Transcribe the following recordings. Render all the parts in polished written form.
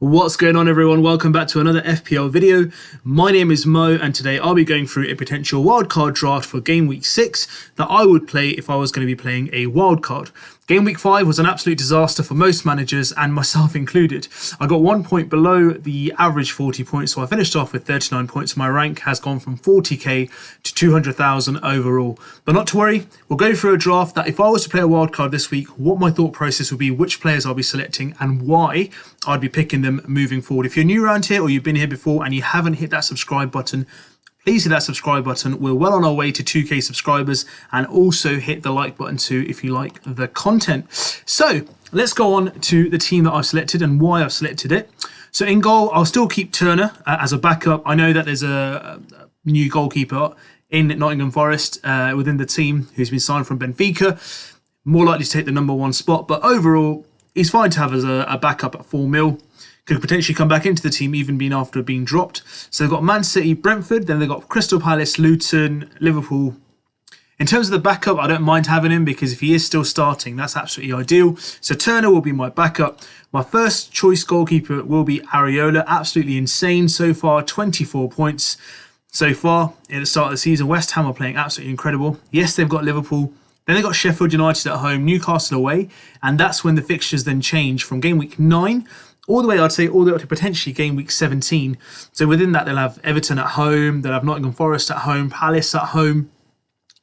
What's going on, everyone? Welcome back to another FPL video. My name is Mo, and today I'll be going through a potential wildcard draft for Game Week 6 that I would play if I was going to be playing a wildcard. Game Week 5 was an absolute disaster for most managers, and myself included. I got 1 point below the average 40 points, so I finished off with 39 points. My rank has gone from 40k to 200,000 overall. But not to worry, we'll go through a draft that if I was to play a wildcard this week, what my thought process would be, which players I'll be selecting, and why I'd be picking them moving forward. If you're new around here or you've been here before and you haven't hit that subscribe button, please hit that subscribe button. We're well on our way to 2k subscribers, and also hit the like button too if you like the content. So let's go on to the team that I've selected and why I've selected it. So in goal, I'll still keep Turner as a backup. I know that there's a new goalkeeper in Nottingham Forest within the team who's been signed from Benfica, more likely to take the #1 spot, but overall he's fine to have as a backup at 4 mil. Could potentially come back into the team even being after being dropped. So they've got Man City, Brentford, then they've got Crystal Palace, Luton, Liverpool. In terms of the backup, I don't mind having him because if he is still starting, that's absolutely ideal. So Turner will be my backup. My first choice goalkeeper will be Areola. Absolutely insane so far, 24 points so far at the start of the season. West Ham are playing absolutely incredible. Yes, they've got Liverpool. Then they've got Sheffield United at home, Newcastle away, and that's when the fixtures then change from game week 9 all the way, I'd say, all the way up to potentially game week 17. So within that, they'll have Everton at home, they'll have Nottingham Forest at home, Palace at home,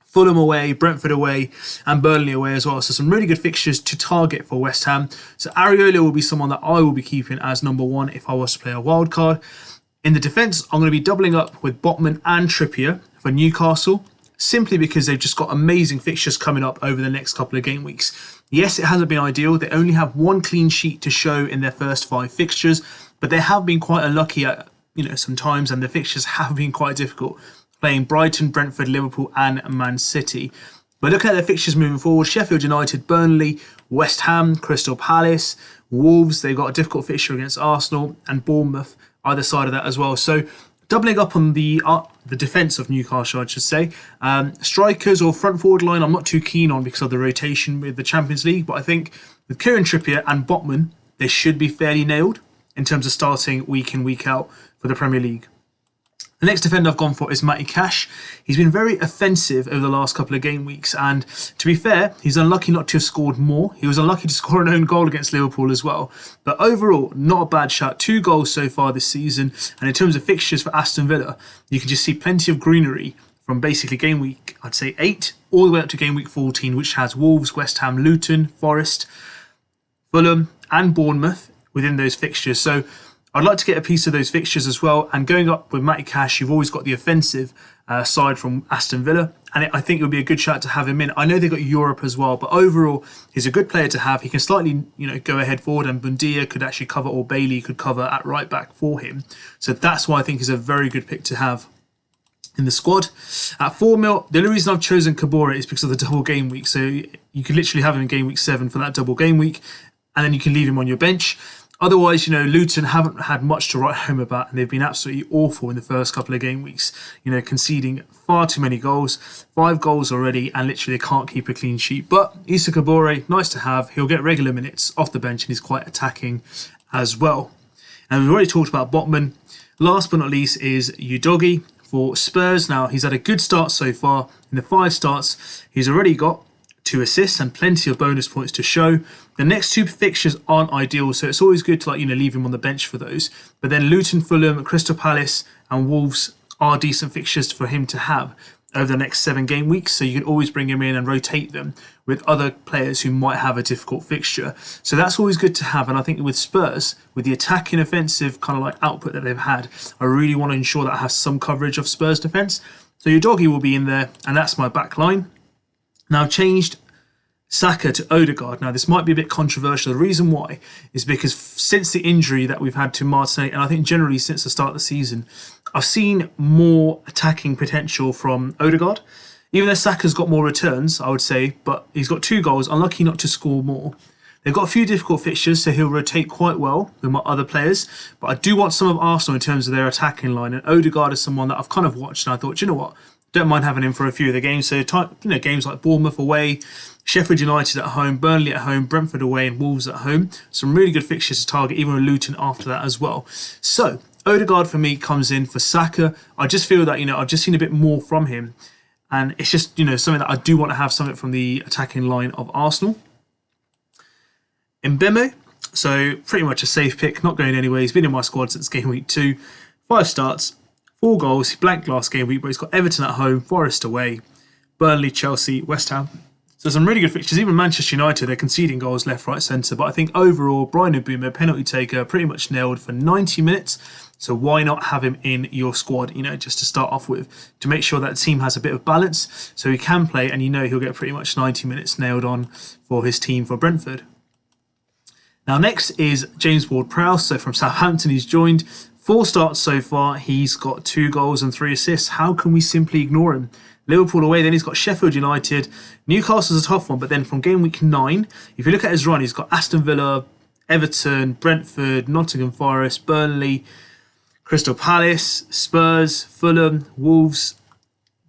Fulham away, Brentford away, and Burnley away as well. So some really good fixtures to target for West Ham. So Areola will be someone that I will be keeping as #1 if I was to play a wild card. In the defence, I'm going to be doubling up with Botman and Trippier for Newcastle, simply because they've just got amazing fixtures coming up over the next couple of game weeks. Yes, it hasn't been ideal. They only have 1 clean sheet to show in their first 5 fixtures, but they have been quite unlucky at sometimes, and the fixtures have been quite difficult, playing Brighton, Brentford, Liverpool and Man City. But look at their fixtures moving forward: Sheffield United, Burnley, West Ham, Crystal Palace, Wolves. They've got a difficult fixture against Arsenal, and Bournemouth either side of that as well. So doubling up on the defence of Newcastle, I should say. Strikers or front forward line, I'm not too keen on because of the rotation with the Champions League. But I think with Kieran Trippier and Botman, they should be fairly nailed in terms of starting week in, week out for the Premier League. The next defender I've gone for is Matty Cash. He's been very offensive over the last couple of game weeks, and to be fair, he's unlucky not to have scored more. He was unlucky to score an own goal against Liverpool as well. But overall, not a bad shot. 2 goals so far this season, and in terms of fixtures for Aston Villa, you can just see plenty of greenery from basically game week, I'd say 8, all the way up to game week 14, which has Wolves, West Ham, Luton, Forest, Fulham and Bournemouth within those fixtures. So I'd like to get a piece of those fixtures as well. And going up with Matty Cash, you've always got the offensive side from Aston Villa, and I think it would be a good shout to have him in. I know they've got Europe as well, but overall, he's a good player to have. He can slightly, go ahead forward, and Bundia could actually cover, or Bailey could cover at right back for him. So that's why I think he's a very good pick to have in the squad. At 4 mil, the only reason I've chosen Kabora is because of the double game week. So you could literally have him in game week 7 for that double game week, and then you can leave him on your bench. Otherwise, Luton haven't had much to write home about, and they've been absolutely awful in the first couple of game weeks, conceding far too many goals, 5 goals already, and literally they can't keep a clean sheet. But Issa Kabore, nice to have. He'll get regular minutes off the bench, and he's quite attacking as well. And we've already talked about Botman. Last but not least is Udogie for Spurs. Now, he's had a good start so far. In the 5 starts, he's already got 2 assists and plenty of bonus points to show. The next 2 fixtures aren't ideal, so it's always good to leave him on the bench for those. But then Luton, Fulham, Crystal Palace and Wolves are decent fixtures for him to have over the next 7 game weeks, so you can always bring him in and rotate them with other players who might have a difficult fixture. So that's always good to have, and I think with Spurs, with the attacking offensive kind of output that they've had, I really want to ensure that I have some coverage of Spurs defence. So Udogie will be in there, and that's my back line. Now I've changed Saka to Odegaard. Now this might be a bit controversial. The reason why is because since the injury that we've had to Martinelli, and I think generally since the start of the season, I've seen more attacking potential from Odegaard. Even though Saka's got more returns, I would say, but he's got 2 goals, unlucky not to score more. They've got a few difficult fixtures, so he'll rotate quite well with my other players. But I do want some of Arsenal in terms of their attacking line, and Odegaard is someone that I've kind of watched, and I thought, you know what? don't mind having him for a few of the games. So, games like Bournemouth away, Sheffield United at home, Burnley at home, Brentford away, and Wolves at home. Some really good fixtures to target, even with Luton after that as well. So, Odegaard for me comes in for Saka. I just feel that, I've just seen a bit more from him. And it's just, something that I do want to have something from the attacking line of Arsenal. Mbemo, so pretty much a safe pick, not going anywhere. He's been in my squad since game week 2. 5 starts, 4 goals. He blanked last game week, but he's got Everton at home, Forest away, Burnley, Chelsea, West Ham. So some really good fixtures. Even Manchester United, they're conceding goals left, right, centre. But I think overall, Brian Mbeumo, penalty taker, pretty much nailed for 90 minutes. So why not have him in your squad, just to start off with, to make sure that the team has a bit of balance so he can play and he'll get pretty much 90 minutes nailed on for his team for Brentford. Now next is James Ward-Prowse. So from Southampton he's joined. 4 starts so far. He's got 2 goals and 3 assists. How can we simply ignore him? Liverpool away, then he's got Sheffield United. Newcastle's a tough one, but then from game week 9, if you look at his run, he's got Aston Villa, Everton, Brentford, Nottingham Forest, Burnley, Crystal Palace, Spurs, Fulham, Wolves.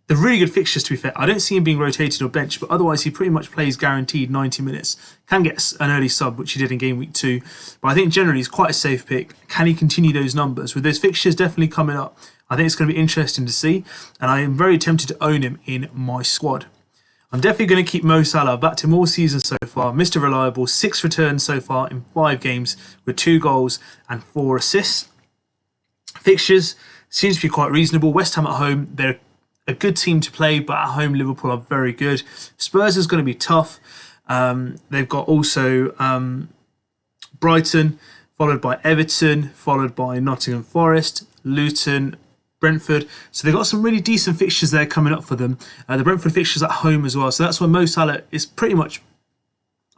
They're really good fixtures, to be fair. I don't see him being rotated or benched, but otherwise he pretty much plays guaranteed 90 minutes. Can get an early sub, which he did in game week 2. But I think generally he's quite a safe pick. Can he continue those numbers? With those fixtures definitely coming up, I think it's going to be interesting to see. And I am very tempted to own him in my squad. I'm definitely going to keep Mo Salah. Back to more season so far. Mr. Reliable, 6 returns so far in 5 games with 2 goals and 4 assists. Fixtures seems to be quite reasonable. West Ham at home, they're a good team to play, but at home Liverpool are very good. Spurs is going to be tough. They've got also Brighton, followed by Everton, followed by Nottingham Forest, Luton, Brentford. So they've got some really decent fixtures there coming up for them. The Brentford fixtures at home as well. So that's why Mo Salah is pretty much,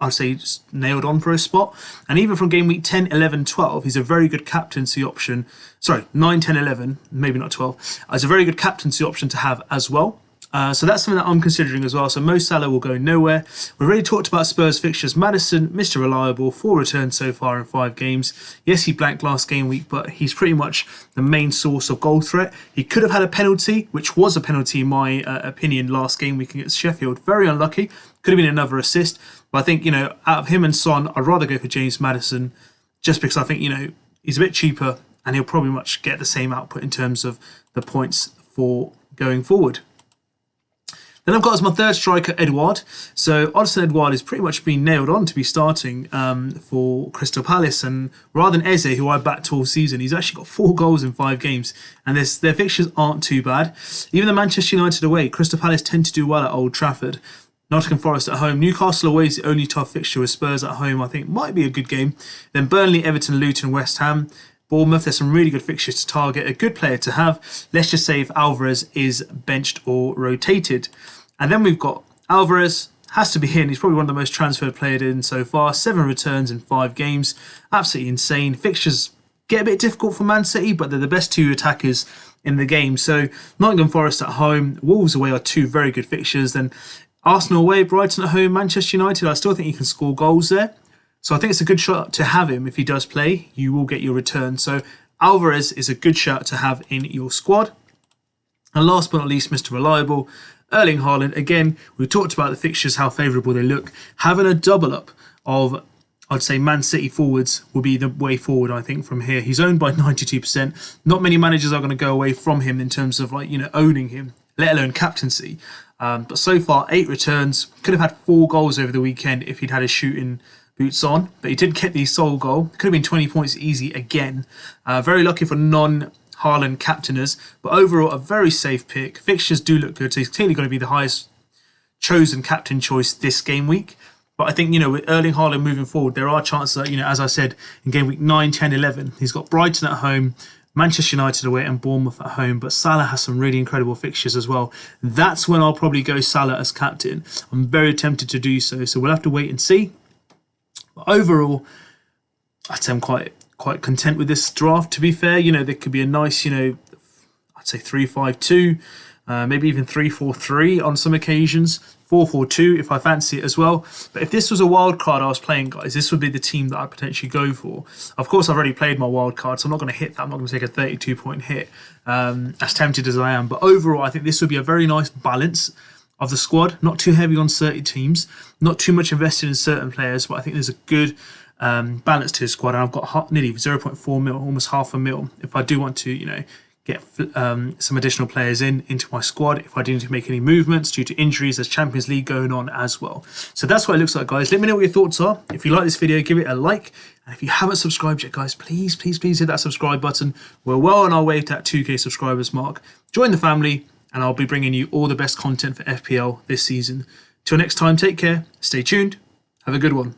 I'd say, just nailed on for a spot. And even from game week 10, 11, 12, he's a very good captaincy option. Sorry, 9, 10, 11, maybe not 12. It's a very good captaincy option to have as well. So that's something that I'm considering as well. So Mo Salah will go nowhere. We've already talked about Spurs fixtures. Maddison, Mr. Reliable, 4 returns so far in 5 games. Yes, he blanked last game week, but he's pretty much the main source of goal threat. He could have had a penalty, which was a penalty in my opinion last game week against Sheffield. Very unlucky. Could have been another assist. But I think, out of him and Son, I'd rather go for James Maddison just because I think, he's a bit cheaper and he'll probably much get the same output in terms of the points for going forward. Then I've got as my third striker, Edouard. So Odsonne Edouard has pretty much been nailed on to be starting for Crystal Palace. And rather than Eze, who I backed all season, he's actually got 4 goals in 5 games. And their fixtures aren't too bad. Even the Manchester United away, Crystal Palace tend to do well at Old Trafford. Nottingham Forest at home. Newcastle away is the only tough fixture with Spurs at home. I think might be a good game. Then Burnley, Everton, Luton, West Ham. Bournemouth, there's some really good fixtures to target. A good player to have. Let's just say if Alvarez is benched or rotated. And then we've got Alvarez, has to be in. He's probably one of the most transferred players in so far. 7 returns in 5 games. Absolutely insane. Fixtures get a bit difficult for Man City, but they're the best 2 attackers in the game. So Nottingham Forest at home, Wolves away are 2 very good fixtures. Then Arsenal away, Brighton at home, Manchester United. I still think he can score goals there. So I think it's a good shot to have him. If he does play, you will get your return. So Alvarez is a good shot to have in your squad. And last but not least, Mr. Reliable, Erling Haaland. Again, we talked about the fixtures, how favourable they look. Having a double up of, I'd say, Man City forwards will be the way forward, I think, from here. He's owned by 92%. Not many managers are going to go away from him in terms of, owning him, let alone captaincy. But so far, 8 returns. Could have had 4 goals over the weekend if he'd had his shooting boots on. But he did get the sole goal. Could have been 20 points easy again. Very lucky for non-Haaland captainers. But overall, a very safe pick. Fixtures do look good. So he's clearly going to be the highest chosen captain choice this game week. But I think, with Erling Haaland moving forward, there are chances that, as I said, in game week 9, 10, 11, he's got Brighton at home, Manchester United away and Bournemouth at home, but Salah has some really incredible fixtures as well. That's when I'll probably go Salah as captain. I'm very tempted to do so, so we'll have to wait and see. But overall, I'd say I'm quite content with this draft, to be fair. There could be a nice, I'd say 3-5-2, maybe even 3-4-3 on some occasions. 4-4-2 if I fancy it as well. But if this was a wild card I was playing, guys, this would be the team that I'd potentially go for. Of course, I've already played my wild card, so I'm not going to hit that. I'm not going to take a 32-point hit, as tempted as I am. But overall, I think this would be a very nice balance of the squad. Not too heavy on certain teams, not too much invested in certain players, but I think there's a good balance to the squad. And I've got nearly 0.4 mil, almost half a mil, if I do want to, you know, get some additional players into my squad if I do need to make any movements due to injuries. There's Champions League going on as well. So that's what it looks like, guys. Let me know what your thoughts are. If you like this video, give it a like. And if you haven't subscribed yet, guys, please hit that subscribe button. We're well on our way to that 2K subscribers mark. Join the family, and I'll be bringing you all the best content for FPL this season. Till next time, take care, stay tuned, have a good one.